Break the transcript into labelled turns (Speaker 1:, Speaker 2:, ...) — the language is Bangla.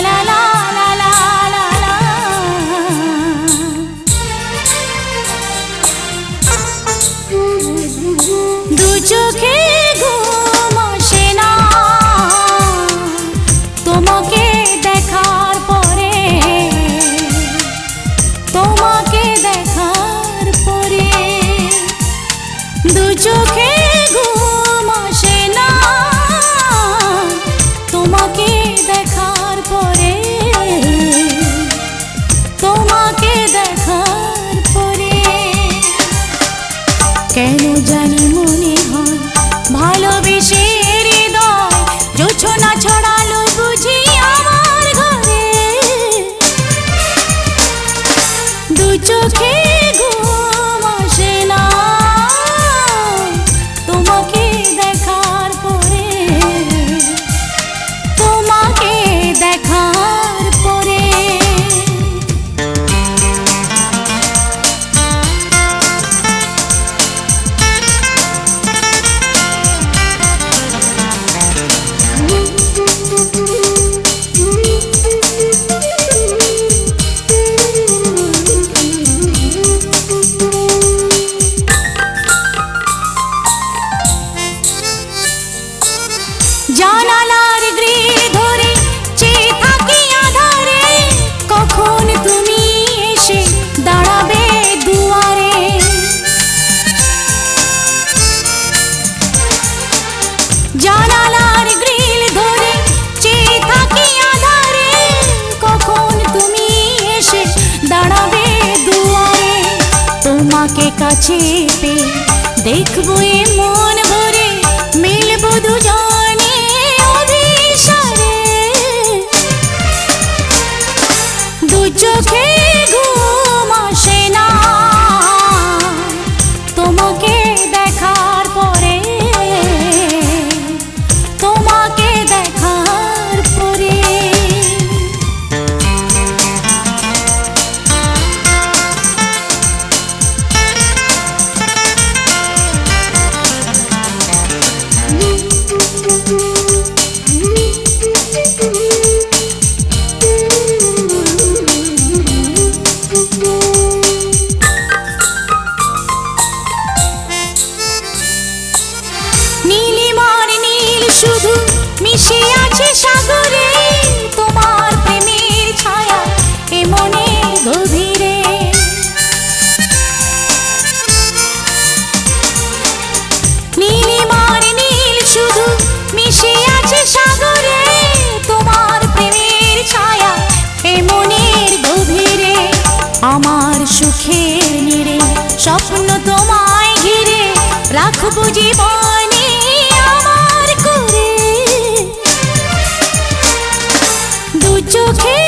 Speaker 1: লা লা লা লা লা লা। দু চোখে ঘুম আসে না তোমাকে দেখার পরে, তোমাকে দেখার পরে। দু চোখে ঘুম আসে না তোমাকে দেখার পরে, তোমাকে দেখার পরে। কেন জানি মনে হয় ভালোবেসে হৃদয় জোছনা ছড়ালো বুঝি আমার ঘরে। দু চোখে ঘুম আসে না তোমাকে দেখার পরে, তোমাকে দেখার পরে। জানালার গ্রিল ধরে চেয়ে থাকি আধারে, কখন তুমি এসে দাঁড়াবে দুয়ারে। জানালার গ্রিল ধরে চেয়ে থাকি আধারে, কখন তুমি এসে দাঁড়াবে দুয়ারে। তোমাকে কাছে পেয়ে দেখবো এ মন ভরে, মিলবো দুজনে অভিসারে। দু চোখে ঘুম আসে না তোমাকে দেখার পরে, তোমাকে দেখার পরে। নীলিমার নীল শুধু মিশে আছে সাগরে, তোমার প্রেমের ছায়া এ মনের গভীরে। নীলিমার নীল শুধু মিশে আছে সাগরে, তোমার প্রেমের ছায়া এ মনের গভীরে। আমার সুখের নীড়ে স্বপ্ন তোমায় ঘিরে, রাখবো জীবনে আমার করে। দু চোখে